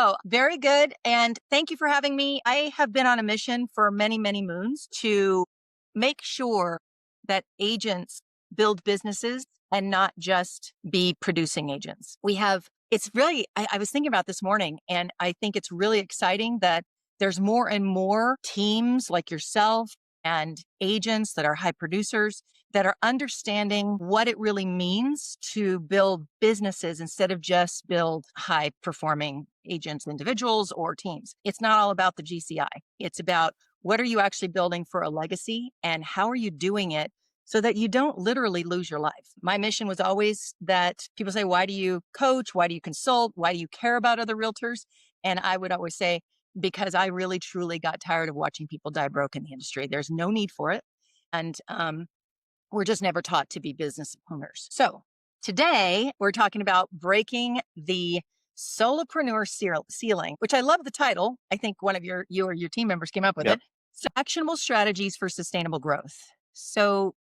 So very good. And thank you for having me. I have been on a mission for many, many moons to make sure that agents build businesses and not just be producing agents. It's really, I was thinking about this morning, and I think it's really exciting that there's more and more teams like yourself and agents that are high producers that are understanding what it really means to build businesses instead of just build high performing agents, individuals, or teams. It's not all about the GCI. It's about what are you actually building for a legacy and how are you doing it so that you don't literally lose your life. My mission was always that people say, why do you coach? Why do you consult? Why do you care about other realtors? And I would always say, because I really, truly got tired of watching people die broke in the industry. There's no need for it. And we're just never taught to be business owners. So today we're talking about breaking the solopreneur ceiling, which I love the title. I think one of you or your team members came up with it. So actionable strategies for sustainable growth. So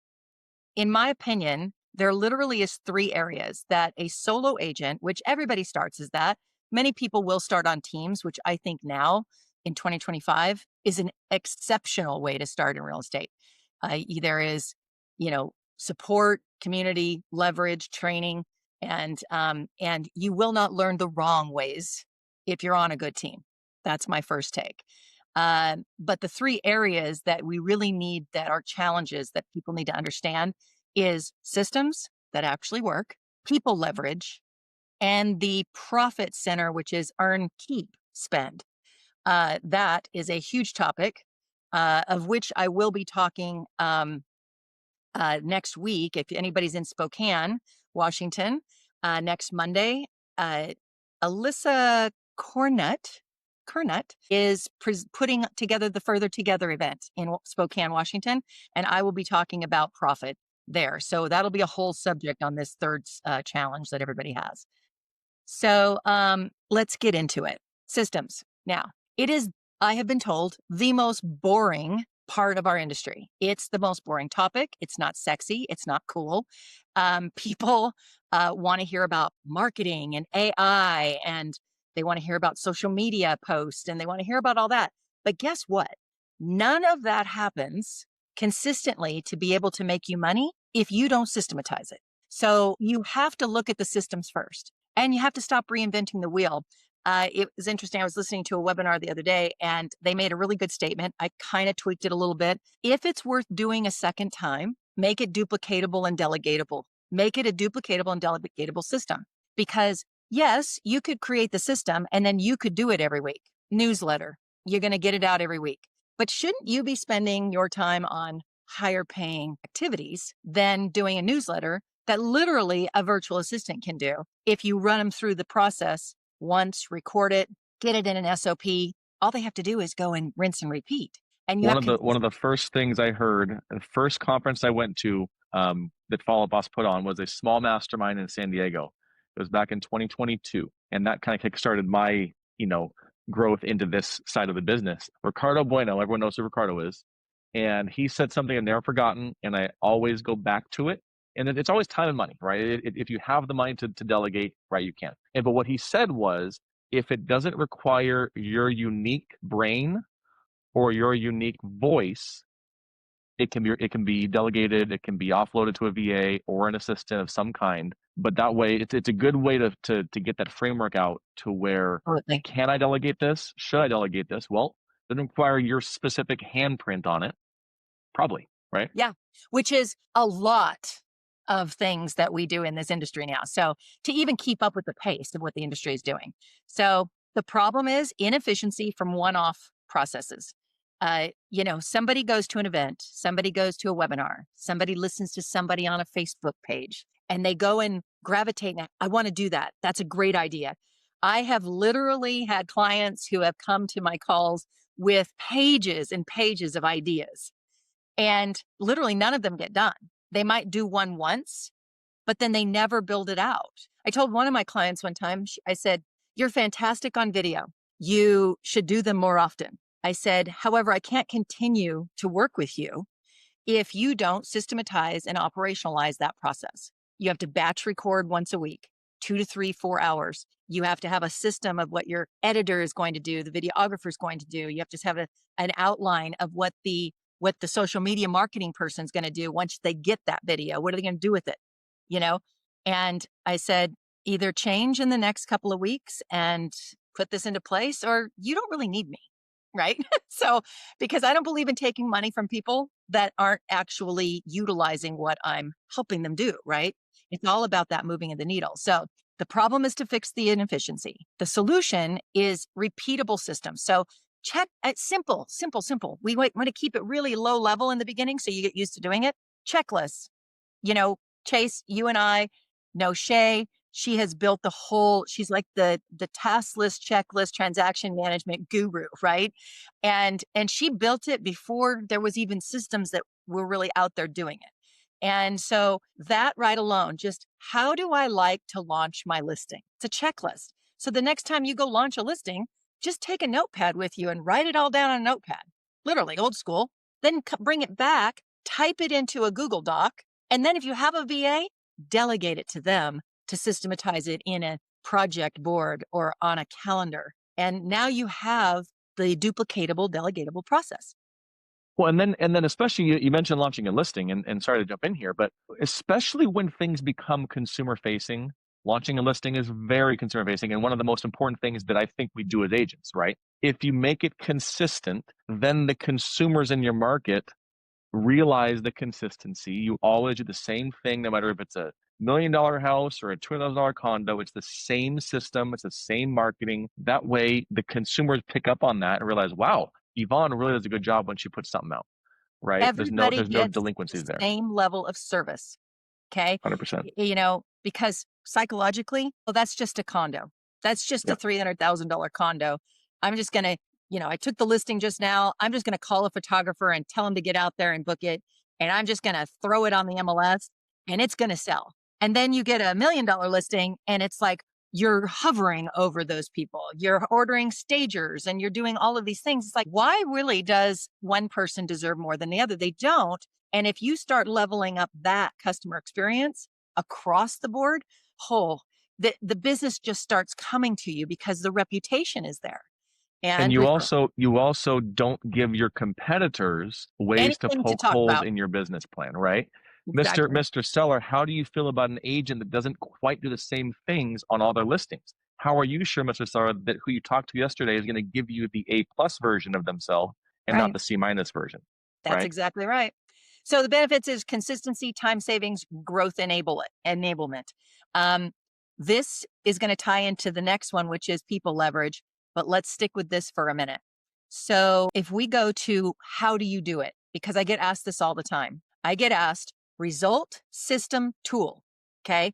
in my opinion, there literally is 3 areas that a solo agent, which everybody starts as that. Many people will start on teams, which I think now in 2025 is an exceptional way to start in real estate. There is, support, community, leverage, training, and you will not learn the wrong ways if you're on a good team. That's my first take. But the 3 areas that we really need that are challenges that people need to understand is systems that actually work, people leverage, and the profit center, which is earn, keep, spend. That is a huge topic of which I will be talking next week. If anybody's in Spokane, Washington, next Monday, Alyssa Cornett is putting together the Further Together event in Spokane, Washington, and I will be talking about profit there. So that'll be a whole subject on this third challenge that everybody has. So let's get into it. Systems. Now, it is, I have been told, the most boring part of our industry. It's the most boring topic. It's not sexy. It's not cool. People want to hear about marketing and AI, and they want to hear about social media posts, and they want to hear about all that. But guess what? None of that happens consistently to be able to make you money if you don't systematize it. So you have to look at the systems first, and you have to stop reinventing the wheel. It was interesting. I was listening to a webinar the other day, and they made a really good statement. I kind of tweaked it a little bit. If it's worth doing a second time, make it duplicatable and delegatable. Make it a duplicatable and delegatable system. Because yes, you could create the system and then you could do it every week. Newsletter, you're going to get it out every week. But shouldn't you be spending your time on higher paying activities than doing a newsletter that literally a virtual assistant can do if you run them through the process once, record it, get it in an SOP? All they have to do is go and rinse and repeat. And you one of the first things I heard, the first conference I went to that Follow Up Boss put on was a small mastermind in San Diego. It was back in 2022, and that kind of kickstarted my growth into this side of the business. Ricardo Bueno, everyone knows who Ricardo is, and he said something I've never forgotten, and I always go back to it. And it's always time and money, right? If you have the money to delegate, right, you can. But what he said was, if it doesn't require your unique brain or your unique voice, it can be delegated, it can be offloaded to a VA or an assistant of some kind. But that way, it's a good way to get that framework out to where, can I delegate this? Should I delegate this? Well, it doesn't require your specific handprint on it, probably, right? Yeah, which is a lot of things that we do in this industry now. So to even keep up with the pace of what the industry is doing. So the problem is inefficiency from one-off processes. Somebody goes to an event, somebody goes to a webinar, somebody listens to somebody on a Facebook page, and they go and gravitate. I want to do that. That's a great idea. I have literally had clients who have come to my calls with pages and pages of ideas, and literally none of them get done. They might do one once, but then they never build it out. I told one of my clients one time, I said, "You're fantastic on video. You should do them more often." I said, "However, I can't continue to work with you if you don't systematize and operationalize that process. You have to batch record once a week, 2 to 3, 4 hours. You have to have a system of what your editor is going to do, the videographer is going to do. You have to have an outline of what the social media marketing person is going to do once they get that video. What are they going to do with it? You know? And I said, either change in the next couple of weeks and put this into place, or you don't really need me. Right. So, because I don't believe in taking money from people that aren't actually utilizing what I'm helping them do. Right. It's all about that moving of the needle. So, the problem is to fix the inefficiency. The solution is repeatable systems. So, check simple, simple, simple. We want to keep it really low level in the beginning so you get used to doing it. Checklists. You know, Chase, you and I know Shay. She has built she's like the task list, checklist, transaction management guru, right? And she built it before there was even systems that were really out there doing it. And so that right alone, just how do I like to launch my listing? It's a checklist. So the next time you go launch a listing, just take a notepad with you and write it all down on a notepad, literally old school. Then bring it back, type it into a Google Doc. And then if you have a VA, delegate it to them to systematize it in a project board or on a calendar. And now you have the duplicatable, delegatable process. Well, and then especially you mentioned launching a listing, and sorry to jump in here, but especially when things become consumer facing, launching a listing is very consumer facing. And one of the most important things that I think we do as agents, right? If you make it consistent, then the consumers in your market realize the consistency. You always do the same thing, no matter if it's a $1 million house or a $200,000 condo. It's the same system. It's the same marketing. That way, the consumers pick up on that and realize, wow, Yvonne really does a good job when she puts something out, right? Everybody There's no gets the delinquencies there. same level of service. Okay. 100%. Because psychologically, well, that's just a condo. That's just a $300,000 condo. I'm just going to, I took the listing just now. I'm just going to call a photographer and tell him to get out there and book it. And I'm just going to throw it on the MLS and it's going to sell. And then you get a $1 million listing and it's like you're hovering over those people. You're ordering stagers and you're doing all of these things. It's like, why really does one person deserve more than the other? They don't. And if you start leveling up that customer experience across the board, the business just starts coming to you because the reputation is there. And you also don't give your competitors ways to anything to poke talk holes about. in your business plan, right? Exactly. Mr. Seller, how do you feel about an agent that doesn't quite do the same things on all their listings? How are you sure, Mr. Seller, that who you talked to yesterday is going to give you the A plus version of themselves and not Right. the C minus version? That's Right? exactly right. So the benefits is consistency, time savings, growth enablement. This is going to tie into the next one, which is people leverage, but let's stick with this for a minute. So if we go to how do you do it? Because I get asked this all the time. I get asked result, system, tool. Okay.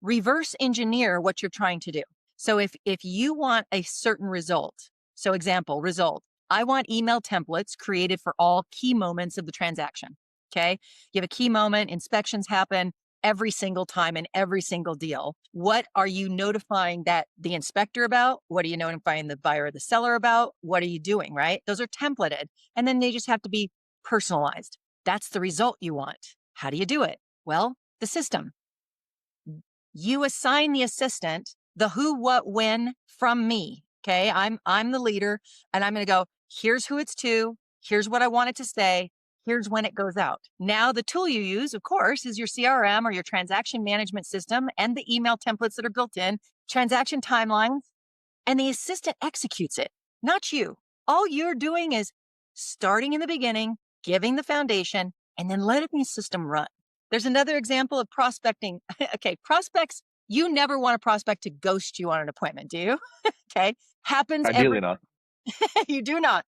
Reverse engineer what you're trying to do. So if you want a certain result, so example, result, I want email templates created for all key moments of the transaction. Okay. You have a key moment, inspections happen every single time in every single deal. What are you notifying the inspector about? What are you notifying the buyer or the seller about? What are you doing? Right. Those are templated and then they just have to be personalized. That's the result you want. How do you do it? Well, the system. You assign the assistant the who, what, when from me. Okay. I'm the leader and I'm going to go, here's who it's to. Here's what I want it to say. Here's when it goes out. Now, the tool you use, of course, is your CRM or your transaction management system and the email templates that are built in, transaction timelines, and the assistant executes it, not you. All you're doing is starting in the beginning, giving the foundation, and then letting the system run. There's another example of prospecting. Okay, prospects, you never want a prospect to ghost you on an appointment, do you? Okay, happens Ideally not. you do not.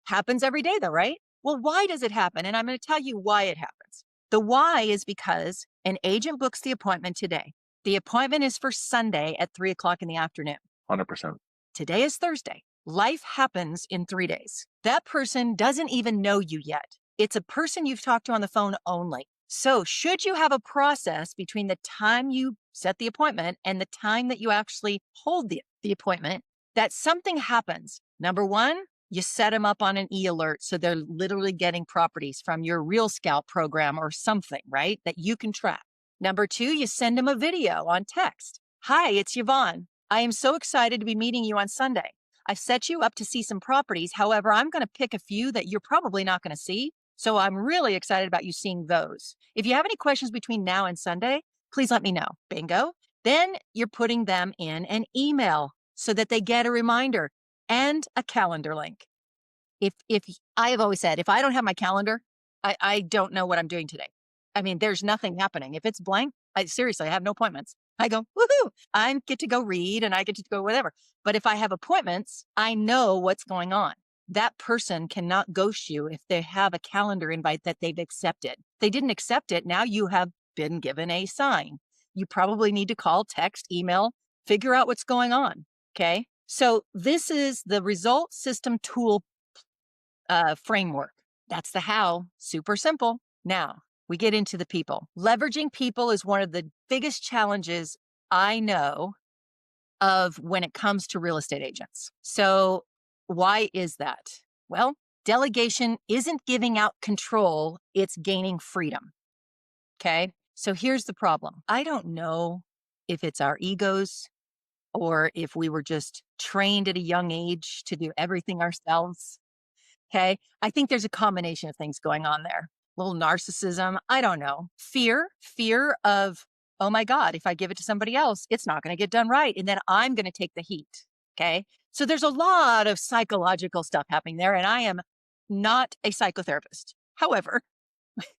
Happens every day though, right? Well, why does it happen? And I'm going to tell you why it happens. The why is because an agent books the appointment today. The appointment is for Sunday at 3:00 in the afternoon. 100%. Today is Thursday. Life happens in 3 days. That person doesn't even know you yet. It's a person you've talked to on the phone only. So should you have a process between the time you set the appointment and the time that you actually hold the appointment, that something happens. Number one, you set them up on an e-alert. So they're literally getting properties from your Real Scout program or something, right? That you can track. Number two, you send them a video on text. Hi, it's Yvonne. I am so excited to be meeting you on Sunday. I've set you up to see some properties. However, I'm going to pick a few that you're probably not going to see. So I'm really excited about you seeing those. If you have any questions between now and Sunday, please let me know. Bingo. Then you're putting them in an email so that they get a reminder and a calendar link. If I have always said, if I don't have my calendar, I don't know what I'm doing today. I mean, there's nothing happening. If it's blank, seriously, I have no appointments. I go, woohoo, I get to go read and I get to go whatever. But if I have appointments, I know what's going on. That person cannot ghost you if they have a calendar invite that they've accepted. They didn't accept it. Now you have been given a sign. You probably need to call, text, email, figure out what's going on. Okay. So this is the result system tool framework. That's the how, super simple. Now we get into the people. Leveraging people is one of the biggest challenges I know of when it comes to real estate agents. So why is that? Well, delegation isn't giving out control, it's gaining freedom. Okay. So here's the problem. I don't know if it's our egos or if we were just trained at a young age to do everything ourselves. Okay. I think there's a combination of things going on there. A little narcissism. I don't know. Fear of, oh my God, if I give it to somebody else, it's not going to get done right. And then I'm going to take the heat. Okay. So there's a lot of psychological stuff happening there. And I am not a psychotherapist. However,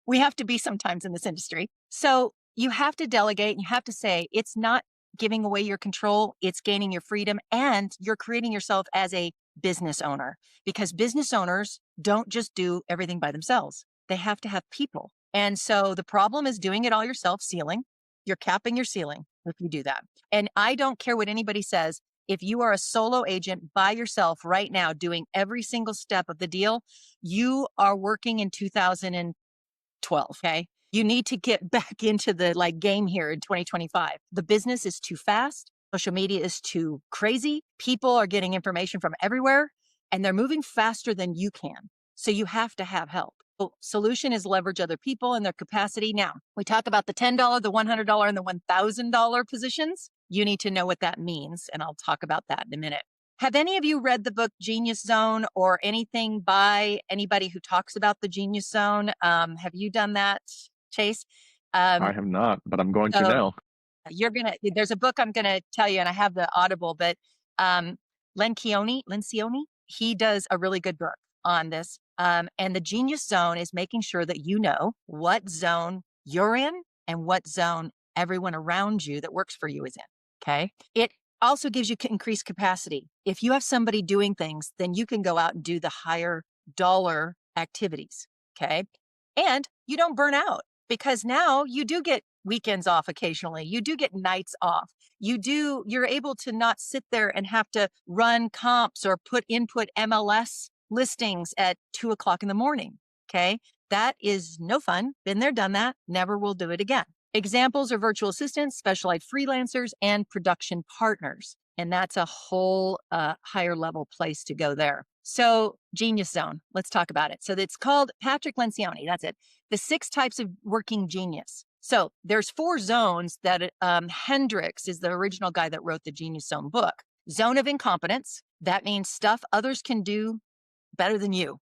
we have to be sometimes in this industry. So you have to delegate. You have to say it's not giving away your control, it's gaining your freedom, and you're creating yourself as a business owner because business owners don't just do everything by themselves. They have to have people. And so the problem is doing it all yourself, ceiling. You're capping your ceiling if you do that. And I don't care what anybody says. If you are a solo agent by yourself right now, doing every single step of the deal, you are working in 2012. Okay. You need to get back into the game here in 2025. The business is too fast. Social media is too crazy. People are getting information from everywhere and they're moving faster than you can. So you have to have help. The solution is leverage other people and their capacity. Now, we talk about the $10, the $100, and the $1,000 positions. You need to know what that means. And I'll talk about that in a minute. Have any of you read the book Genius Zone or anything by anybody who talks about the Genius Zone? Have you done that, Chase? I Um, have not, but I'm going to so now. there's a book I'm gonna tell you, and I have the Audible, but um, Lencioni, he does a really good book on this. And the Genius Zone is making sure that you know what zone you're in and what zone everyone around you that works for you is in. Okay. It also gives you increased capacity. If you have somebody doing things, then you can go out and do the higher dollar activities. Okay. And you don't burn out because now you do get weekends off occasionally. You do get nights off. You're able to not sit there and have to run comps or input MLS listings at 2 o'clock in the morning. Okay. That is no fun. Been there, done that. Never will do it again. Examples are virtual assistants, specialized freelancers, and production partners. And that's a whole higher level place to go there. So Genius Zone, let's talk about it. So it's called Patrick Lencioni. That's it. The 6 types of working genius. So there's 4 zones that Hendricks is the original guy that wrote the Genius Zone book. Zone of incompetence. That means stuff others can do better than you.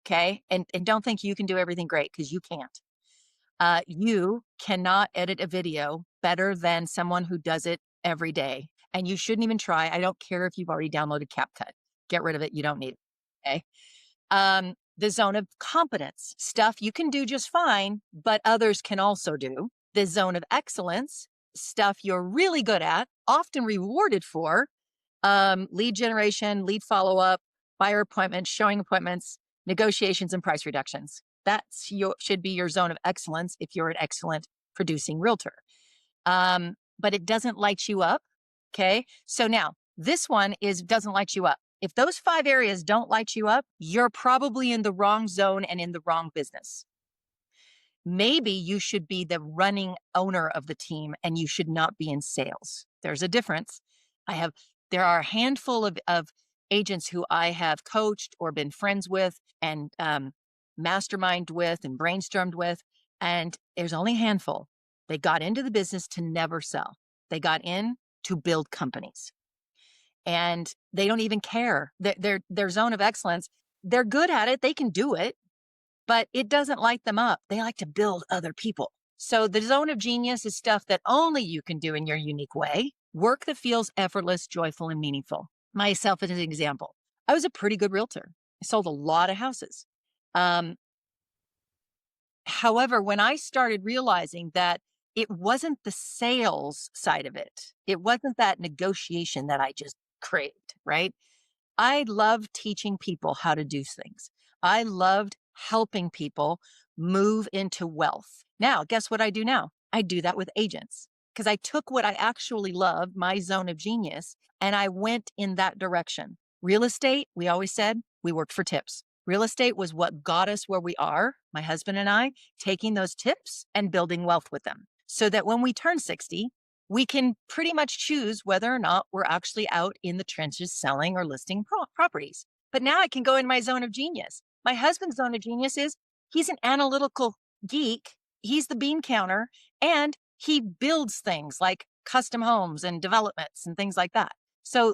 Okay. And don't think you can do everything great because you can't. You cannot edit a video better than someone who does it every day. And you shouldn't even try. I don't care if you've already downloaded CapCut. Get rid of it. You don't need it. Okay. The zone of competence, stuff you can do just fine, but others can also do. The zone of excellence, stuff you're really good at, often rewarded for. Lead generation, lead follow-up, buyer appointments, showing appointments, negotiations, and price reductions. Should be your zone of excellence if you're an excellent producing realtor. But it doesn't light you up. Okay. So now this one doesn't light you up. If those 5 areas don't light you up, you're probably in the wrong zone and in the wrong business. Maybe you should be the running owner of the team and you should not be in sales. There's a difference. There are a handful of agents who I have coached or been friends with and masterminded with and brainstormed with. And there's only a handful. They got into the business to never sell. They got in to build companies. And they don't even care. Their zone of excellence, they're good at it. They can do it, but it doesn't light them up. They like to build other people. So the zone of genius is stuff that only you can do in your unique way. Work that feels effortless, joyful, and meaningful. Myself as an example, I was a pretty good realtor. I sold a lot of houses. Um, However, when I started realizing that it wasn't the sales side of it, it wasn't that negotiation that I just craved, right? I loved teaching people how to do things. I loved helping people move into wealth. Now, guess what I do now? I do that with agents because I took what I actually loved, my zone of genius, and I went in that direction. Real estate, we always said we worked for tips. Real estate was what got us where we are, my husband and I, taking those tips and building wealth with them so that when we turn 60, we can pretty much choose whether or not we're actually out in the trenches selling or listing properties. But now I can go in my zone of genius. My husband's zone of genius is he's an analytical geek. He's the bean counter and he builds things like custom homes and developments and things like that. So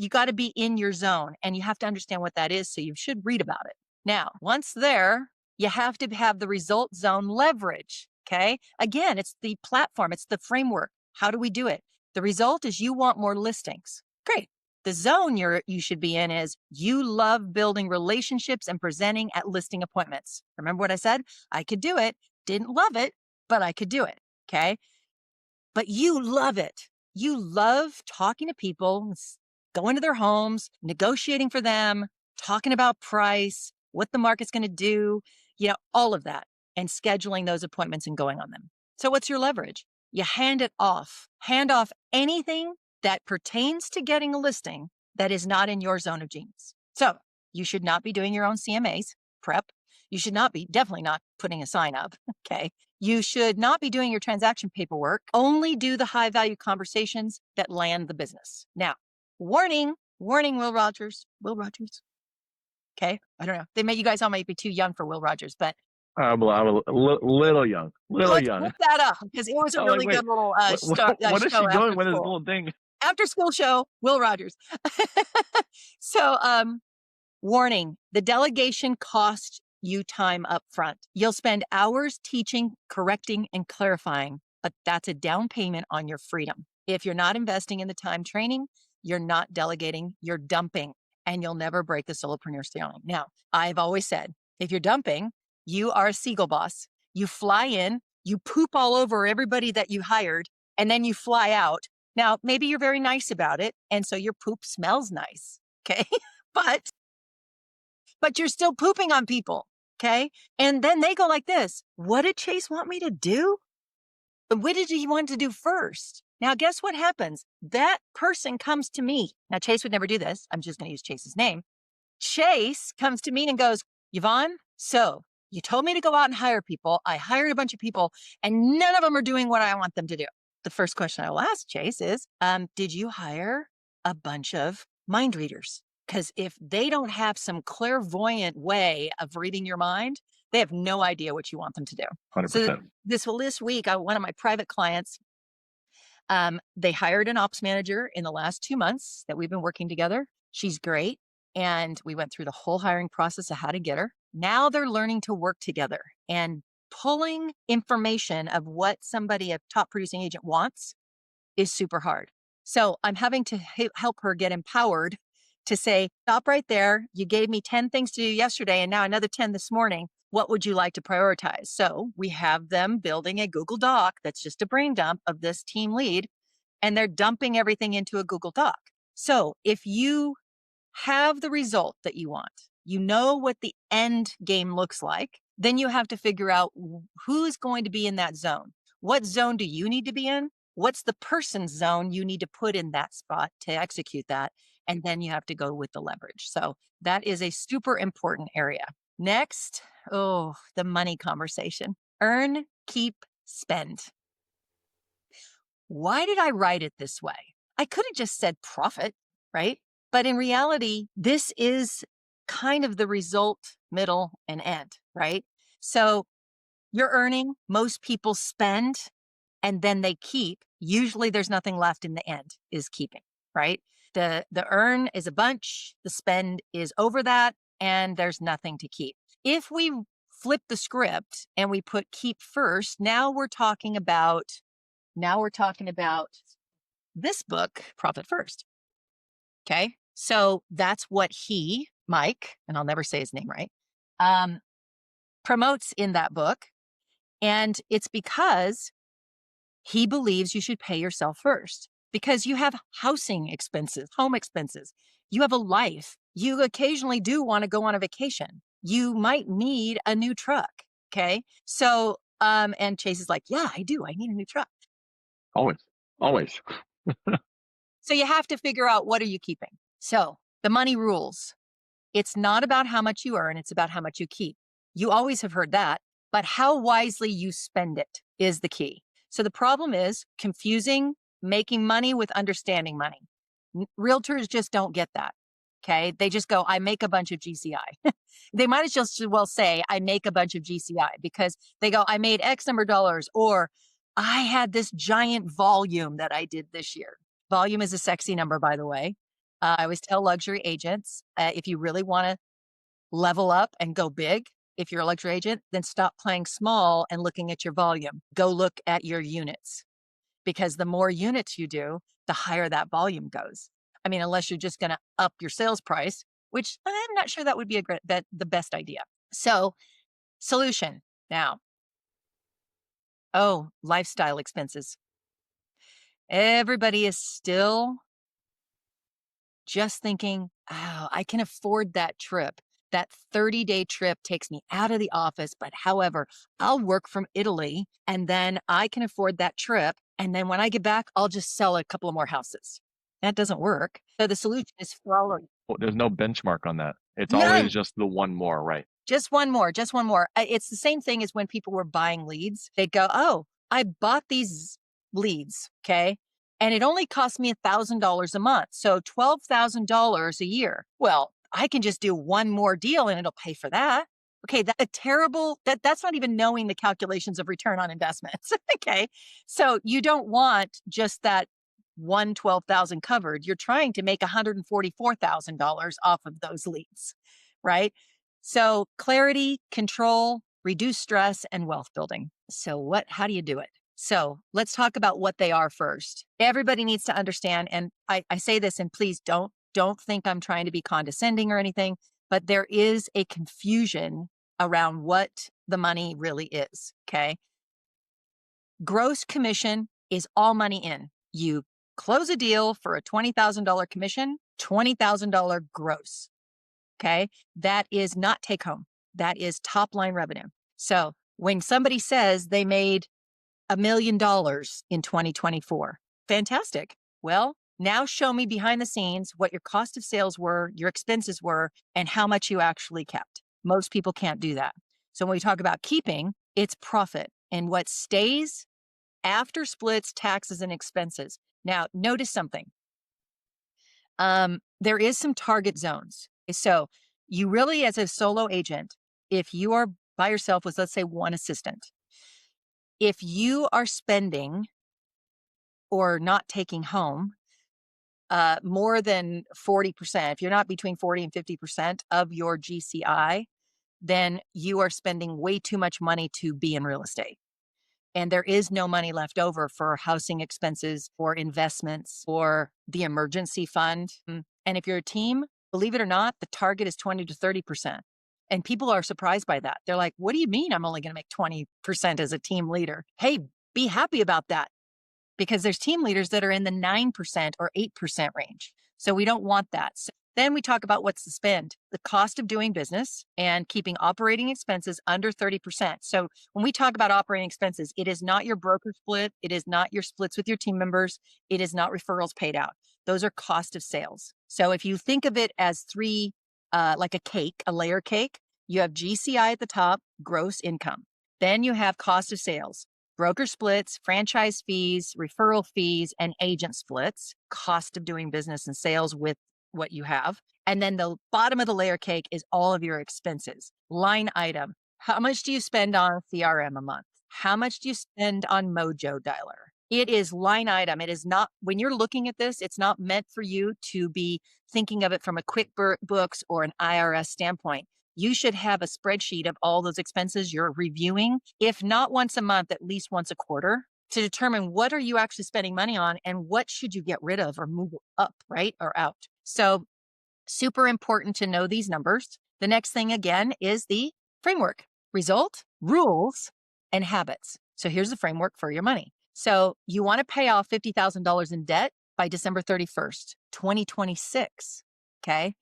you got to be in your zone and you have to understand what that is. So you should read about it. Now, once there, you have to have the result zone leverage. Okay. Again, it's the platform, it's the framework. How do we do it? The result is you want more listings. Great. The zone you should be in is you love building relationships and presenting at listing appointments. Remember what I said? I could do it. Didn't love it, but I could do it. Okay. But you love it. You love talking to people, going to their homes, negotiating for them, talking about price, what the market's going to do, all of that, and scheduling those appointments and going on them. So what's your leverage? You hand off anything that pertains to getting a listing that is not in your zone of genius. So you should not be doing your own CMAs prep. You should definitely not putting a sign up. Okay. You should not be doing your transaction paperwork. Only do the high value conversations that land the business. Now, warning, Will Rogers. Okay. I don't know. You guys all might be too young for Will Rogers, but I'm a little young, let's young. look that up because it was a I'm like, really wait, good little what is show she after going with this school. little thing? After school show, Will Rogers. So, warning, the delegation costs you time up front. You'll spend hours teaching, correcting, and clarifying, but that's a down payment on your freedom. If you're not investing in the time training, you're not delegating, you're dumping, and you'll never break the solopreneur ceiling. Now, I've always said, if you're dumping, you are a seagull boss. You fly in, you poop all over everybody that you hired, and then you fly out. Now, maybe you're very nice about it, and so your poop smells nice, okay? but you're still pooping on people, okay? And then they go like this, what did Chase want me to do? What did he want to do first? Now, guess what happens? That person comes to me. Now, Chase would never do this. I'm just going to use Chase's name. Chase comes to me and goes, Yvonne, so you told me to go out and hire people. I hired a bunch of people and none of them are doing what I want them to do. The first question I will ask Chase is, did you hire a bunch of mind readers? Because if they don't have some clairvoyant way of reading your mind, they have no idea what you want them to do. 100%. So this week, one of my private clients, they hired an ops manager in the last 2 months that we've been working together. She's great. And we went through the whole hiring process of how to get her. Now they're learning to work together and pulling information of what a top producing agent wants is super hard. So I'm having to help her get empowered to say, stop right there. You gave me 10 things to do yesterday and now another 10 this morning. What would you like to prioritize? So we have them building a Google Doc that's just a brain dump of this team lead, and they're dumping everything into a Google Doc. So if you have the result that you want, you know what the end game looks like, then you have to figure out who's going to be in that zone. What zone do you need to be in? What's the person's zone you need to put in that spot to execute that? And then you have to go with the leverage. So that is a super important area. Next, the money conversation. Earn, keep, spend. Why did I write it this way? I could have just said profit, right? But in reality, this is kind of the result, middle, and end, right? So you're earning, most people spend. and then they keep. Usually there's nothing left in the end is keeping, right? The earn is a bunch, the spend is over that, and there's nothing to keep. If we flip the script and we put keep first, now we're talking about this book, Profit First. Okay. So that's what Mike, and I'll never say his name right, promotes in that book. And it's because he believes you should pay yourself first because you have housing expenses, home expenses. You have a life. You occasionally do want to go on a vacation. You might need a new truck. Okay. So, and Chase is like, yeah, I do. I need a new truck. Always, always. So you have to figure out, what are you keeping? So the money rules. It's not about how much you earn. It's about how much you keep. You always have heard that, but how wisely you spend it is the key. So the problem is confusing making money with understanding money. Realtors just don't get that. Okay. They just go, I make a bunch of GCI. They might as well say, I make a bunch of GCI, because they go, I made X number of dollars, or I had this giant volume that I did this year. Volume is a sexy number, by the way. I always tell luxury agents, if you really want to level up and go big, if you're a luxury agent, then stop playing small and looking at your volume. Go look at your units, because the more units you do, the higher that volume goes. I mean, unless you're just going to up your sales price, which I'm not sure that would be the best idea. So, solution now. Oh, lifestyle expenses. Everybody is still just thinking, oh, I can afford that trip. That 30-day trip takes me out of the office, but however, I'll work from Italy and then I can afford that trip. And then when I get back, I'll just sell a couple of more houses. That doesn't work. So the solution is following. There's no benchmark on that. It's None. always just the one more, right? Just one more, just one more. It's the same thing as when people were buying leads. They'd go, oh, I bought these leads. Okay. And it only cost me $1,000 a month. So $12,000 a year. Well, I can just do one more deal and it'll pay for that. Okay. That's not even knowing the calculations of return on investments. Okay. So you don't want just that 12,000 covered. You're trying to make $144,000 off of those leads, right? So clarity, control, reduce stress, and wealth building. So how do you do it? So let's talk about what they are first. Everybody needs to understand, and I say this, and please don't think I'm trying to be condescending or anything, but there is a confusion around what the money really is, okay? Gross commission is all money in. You close a deal for a $20,000 commission, $20,000 gross. Okay. That is not take home. That is top line revenue. So when somebody says they made $1 million in 2024, fantastic. Well, now show me behind the scenes what your cost of sales were, your expenses were, and how much you actually kept. Most people can't do that. So when we talk about keeping, it's profit and what stays after splits, taxes, and expenses. Now, notice something. There is some target zones. So you really, as a solo agent, if you are by yourself with, let's say, one assistant, if you are spending or not taking home more than 40%, if you're not between 40 and 50% of your GCI, then you are spending way too much money to be in real estate. And there is no money left over for housing expenses or investments or the emergency fund. And if you're a team, believe it or not, the target is 20 to 30%. And people are surprised by that. They're like, what do you mean I'm only going to make 20% as a team leader? Hey, be happy about that, because there's team leaders that are in the 9% or 8% range. So we don't want that. So then we talk about what's the spend, the cost of doing business and keeping operating expenses under 30%. So when we talk about operating expenses, it is not your broker split. It is not your splits with your team members. It is not referrals paid out. Those are cost of sales. So if you think of it as three, like a cake, a layer cake, you have GCI at the top, gross income. Then you have cost of sales, broker splits, franchise fees, referral fees, and agent splits, cost of doing business and sales with what you have. And then the bottom of the layer cake is all of your expenses. Line item. How much do you spend on CRM a month? How much do you spend on Mojo Dialer? It is line item. It is not, when you're looking at this, it's not meant for you to be thinking of it from a QuickBooks or an IRS standpoint. You should have a spreadsheet of all those expenses you're reviewing, if not once a month, at least once a quarter, to determine what are you actually spending money on and what should you get rid of or move up, right, or out. So super important to know these numbers. The next thing again is the framework: result, rules, and habits. So here's the framework for your money. So you want to pay off $50,000 in debt by December 31st, 2026. Okay.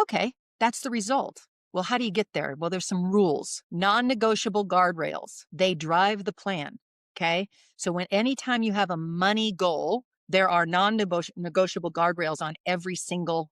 Okay. That's the result. Well, how do you get there? Well, there's some rules, non-negotiable guardrails. They drive the plan. Okay. So anytime you have a money goal, there are non-negotiable guardrails on every single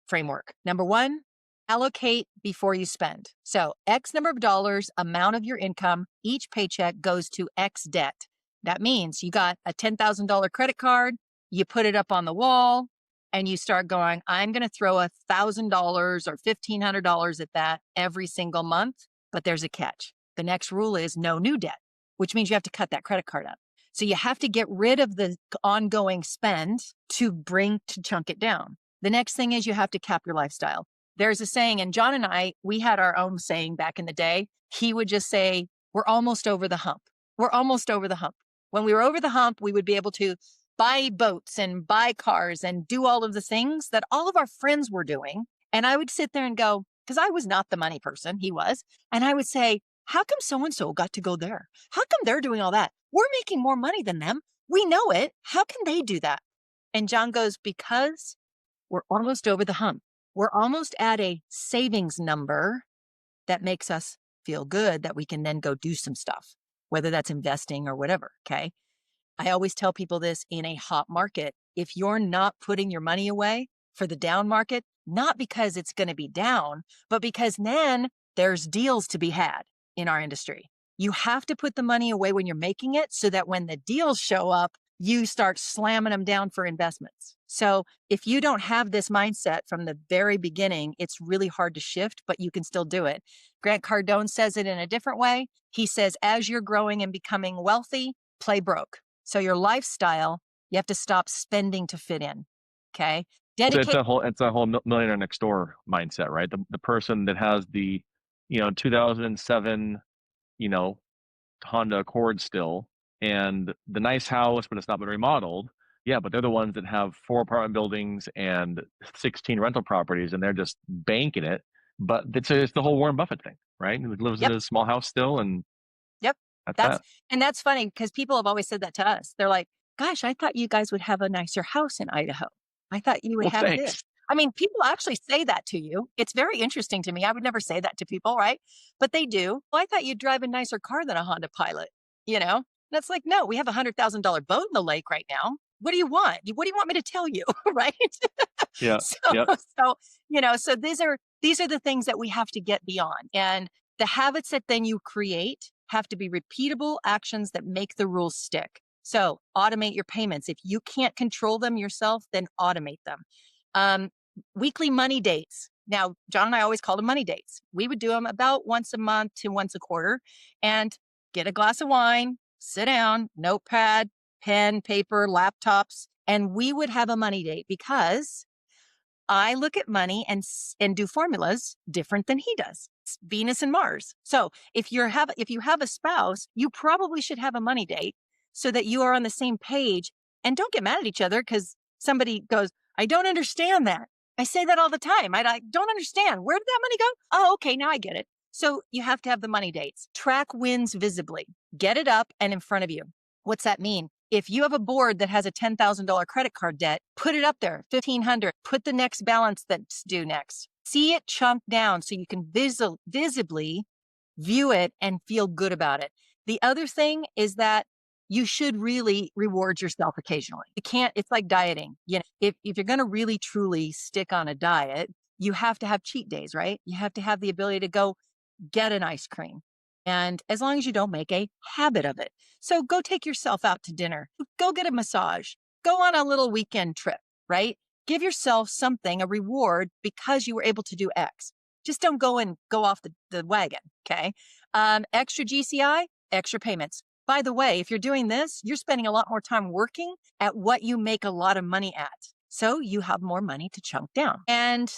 framework. Number one, allocate before you spend. So X number of dollars, amount of your income, each paycheck goes to X debt. That means you got a $10,000 credit card, you put it up on the wall, and you start going, I'm going to throw $1,000 or $1,500 at that every single month. But there's a catch. The next rule is no new debt, which means you have to cut that credit card up. So you have to get rid of the ongoing spend to chunk it down. The next thing is you have to cap your lifestyle. There's a saying, and John and I, we had our own saying back in the day. He would just say, we're almost over the hump. We're almost over the hump. When we were over the hump, we would be able to buy boats and buy cars and do all of the things that all of our friends were doing. And I would sit there and go, because I was not the money person, he was. And I would say, how come so-and-so got to go there? How come they're doing all that? We're making more money than them. We know it. How can they do that? And John goes, because we're almost over the hump. We're almost at a savings number that makes us feel good that we can then go do some stuff, whether that's investing or whatever. Okay. I always tell people this: in a hot market, if you're not putting your money away for the down market, not because it's going to be down, but because then there's deals to be had in our industry. You have to put the money away when you're making it so that when the deals show up, you start slamming them down for investments. So if you don't have this mindset from the very beginning, it's really hard to shift, but you can still do it. Grant Cardone says it in a different way. He says, as you're growing and becoming wealthy, play broke. So your lifestyle, you have to stop spending to fit in. Okay. So it's a whole millionaire next door mindset, right? The person that has the, 2007, Honda Accord still, and the nice house, but it's not been remodeled. Yeah, but they're the ones that have 4 apartment buildings and 16 rental properties, and they're just banking it. But it's the whole Warren Buffett thing, right? He lives in Yep. a small house still, and Yep. that's that. And that's funny because people have always said that to us. They're like, gosh, I thought you guys would have a nicer house in Idaho. I thought you would Well, have this. thanks. I mean, people actually say that to you. It's very interesting to me. I would never say that to people, right? But they do. Well, I thought you'd drive a nicer car than a Honda Pilot, And it's like, no, we have $100,000 boat in the lake right now. What do you want? What do you want me to tell you? Right? Yeah. So, Yep. so these are the things that we have to get beyond. And the habits that then you create have to be repeatable actions that make the rules stick. So automate your payments. If you can't control them yourself, then automate them. Weekly money dates. Now, John and I always called them money dates. We would do them about once a month to once a quarter, and get a glass of wine, sit down, notepad, pen, paper, laptops, and we would have a money date because I look at money and do formulas different than he does. It's Venus and Mars. So if you have a spouse, you probably should have a money date so that you are on the same page, and don't get mad at each other because somebody goes, I don't understand that. I say that all the time. I don't understand. Where did that money go? Oh, okay. Now I get it. So you have to have the money dates. Track wins visibly. Get it up and in front of you. What's that mean? If you have a board that has a $10,000 credit card debt, put it up there, $1,500. Put the next balance that's due next. See it chunked down so you can visibly view it and feel good about it. The other thing is that you should really reward yourself occasionally. It's like dieting. If you're going to really truly stick on a diet, you have to have cheat days, right? You have to have the ability to go get an ice cream. And as long as you don't make a habit of it. So go take yourself out to dinner, go get a massage, go on a little weekend trip, right? Give yourself something, a reward, because you were able to do X. Just don't go off the wagon. Okay. Extra GCI, extra payments. By the way, if you're doing this, you're spending a lot more time working at what you make a lot of money at. So you have more money to chunk down. And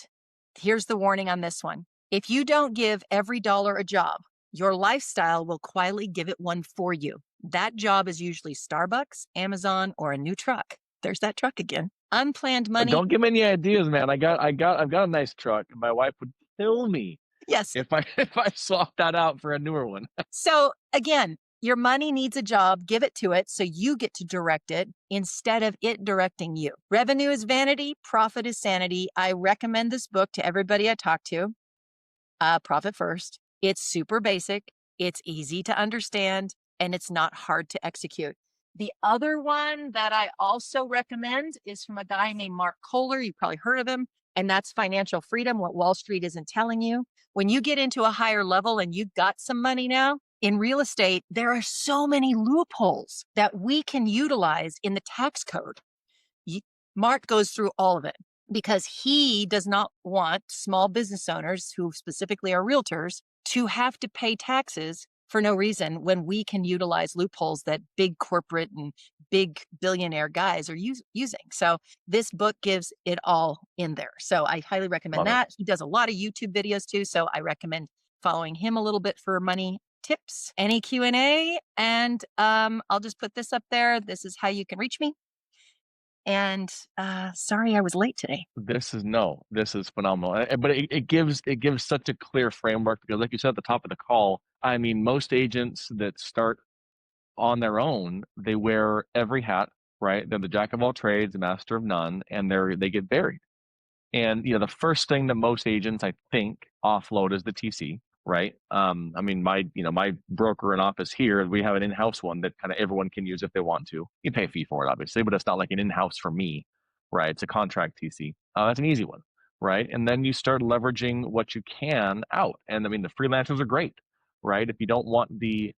here's the warning on this one. If you don't give every dollar a job, your lifestyle will quietly give it one for you. That job is usually Starbucks, Amazon, or a new truck. There's that truck again. Unplanned money. Don't give me any ideas, man. I've got a nice truck. My wife would kill me Yes. if I if I swapped that out for a newer one. So again, your money needs a job, give it to it so you get to direct it instead of it directing you. Revenue is vanity, profit is sanity. I recommend this book to everybody I talk to. Profit First. It's super basic, it's easy to understand, and it's not hard to execute. The other one that I also recommend is from a guy named Mark Kohler. You've probably heard of him, and that's Financial Freedom, What Wall Street Isn't Telling You. When you get into a higher level and you've got some money now, in real estate, there are so many loopholes that we can utilize in the tax code. Mark goes through all of it because he does not want small business owners, who specifically are realtors, to have to pay taxes for no reason when we can utilize loopholes that big corporate and big billionaire guys are using. So this book gives it all in there. So I highly recommend Love it. that. He does a lot of YouTube videos too. So I recommend following him a little bit for money tips, any Q&A. And I'll just put this up there. This is how you can reach me. And sorry I was late today. This is phenomenal. But it gives such a clear framework because, like you said at the top of the call, I mean, most agents that start on their own, they wear every hat, right? They're the jack of all trades, the master of none, and they get buried. And the first thing that most agents, I think, offload is the TC, right? I mean, my broker in office here, we have an in-house one that kind of everyone can use if they want to. You pay a fee for it, obviously, but it's not like an in-house for me, right? It's a contract TC. That's an easy one, right? And then you start leveraging what you can out. And I mean, the freelancers are great, right? If you don't want the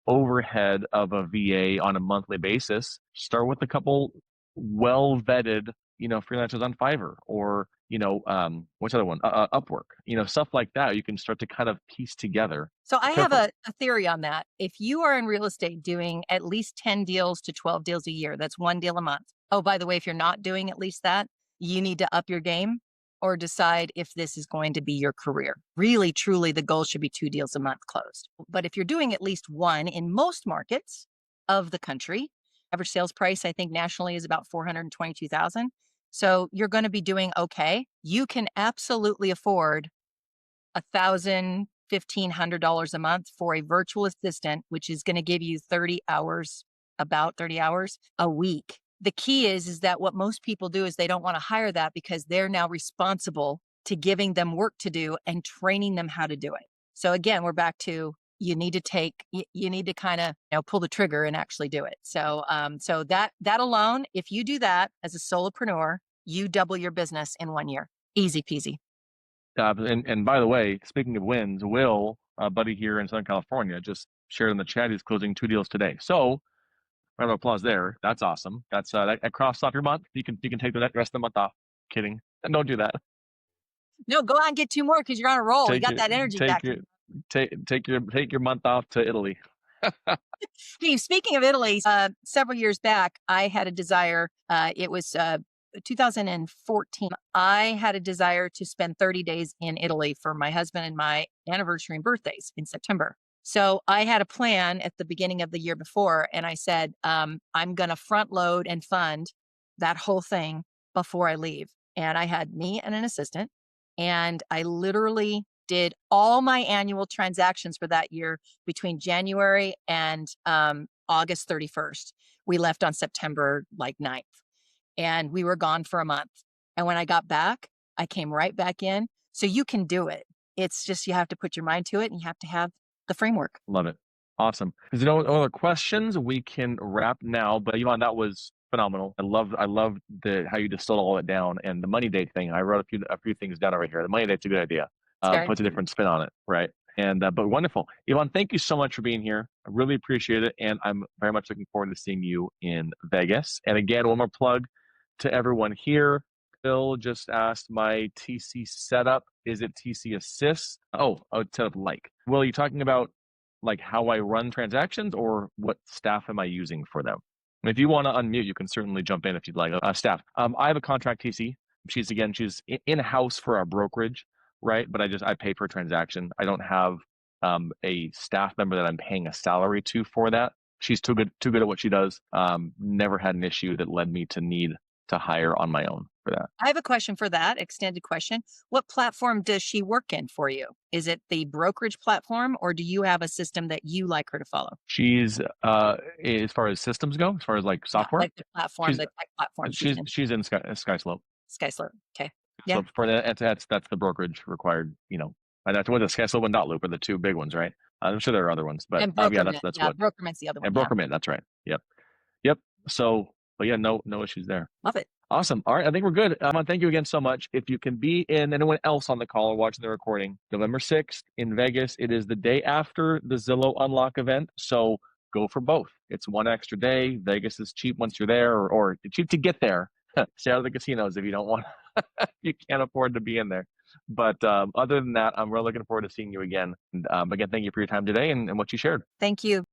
overhead of a VA on a monthly basis, start with a couple well vetted freelancers on Fiverr or, what's the other one? Upwork, stuff like that. You can start to kind of piece together. So I have Careful. a theory on that. If you are in real estate doing at least 10 deals to 12 deals a year, that's one deal a month. Oh, by the way, if you're not doing at least that, you need to up your game or decide if this is going to be your career. Really, truly, the goal should be 2 deals a month closed. But if you're doing at least one in most markets of the country, average sales price, I think nationally is about 422,000. So you're going to be doing okay. You can absolutely afford $1,000, $1,500 a month for a virtual assistant, which is going to give you 30 hours, about 30 hours a week. The key is that what most people do is they don't want to hire that because they're now responsible to giving them work to do and training them how to do it. So again, we're back to you need to kind of pull the trigger and actually do it. So so that alone, if you do that as a solopreneur, you double your business in 1 year. Easy peasy. And by the way, speaking of wins, Will, a buddy here in Southern California, just shared in the chat he's closing 2 deals today. So round of applause there. That's awesome. That's that crossed off your month. You can take the rest of the month off. Kidding. Don't do that. No, go out and get 2 more because you're on a roll. You got that energy back. Take your month off to Italy. Hey, speaking of Italy, several years back, I had a desire. It was 2014. I had a desire to spend 30 days in Italy for my husband and my anniversary and birthdays in September. So I had a plan at the beginning of the year before, and I said, I'm going to front load and fund that whole thing before I leave. And I had me and an assistant, and I literally did all my annual transactions for that year between January and August 31st. We left on September 9th, and we were gone for a month. And when I got back, I came right back in. So you can do it. It's just you have to put your mind to it, and you have to have the framework. Love it. Awesome. Is there no other questions? We can wrap now. But Yvonne, that was phenomenal. I love how you distilled all that down, and the money date thing. I wrote a few things down over here. The money date's a good idea. Puts a different spin on it, right? And but wonderful, Yvonne. Thank you so much for being here. I really appreciate it, and I'm very much looking forward to seeing you in Vegas. And again, one more plug to everyone here. Phil just asked my TC setup. Is it TC assist? Oh, setup like. Will, you talking about like how I run transactions or what staff am I using for them? And if you want to unmute, you can certainly jump in if you'd like. Staff. I have a contract TC. She's in house for our brokerage, right? But I pay per transaction. I don't have a staff member that I'm paying a salary to for that. She's too good at what she does. Never had an issue that led me to need to hire on my own for that. I have a question for that extended question. What platform does she work in for you? Is it the brokerage platform, or do you have a system that you like her to follow? She's as far as systems go, as far as like Yeah, software, like the platform, she's the tech platform she's in Skyslope. Skyslope. Okay. Yeah. So for that's the brokerage required. And that's what the Skyslope and Dot Loop are the two big ones, right? I'm sure there are other ones, but And yeah, Brokerment. that's Yeah, what Brokerment's the other one. and Yeah. Brokerment. That's right. Yep. So, but yeah, no issues there. Love it. Awesome. All right. I think we're good. Thank you again so much. If you can be in anyone else on the call or watching the recording, November 6th in Vegas, it is the day after the Zillow Unlock event. So go for both. It's one extra day. Vegas is cheap once you're there, or cheap to get there. Stay out of the casinos if you don't want, you can't afford to be in there. But other than that, I'm really looking forward to seeing you again. And again, thank you for your time today and what you shared. Thank you.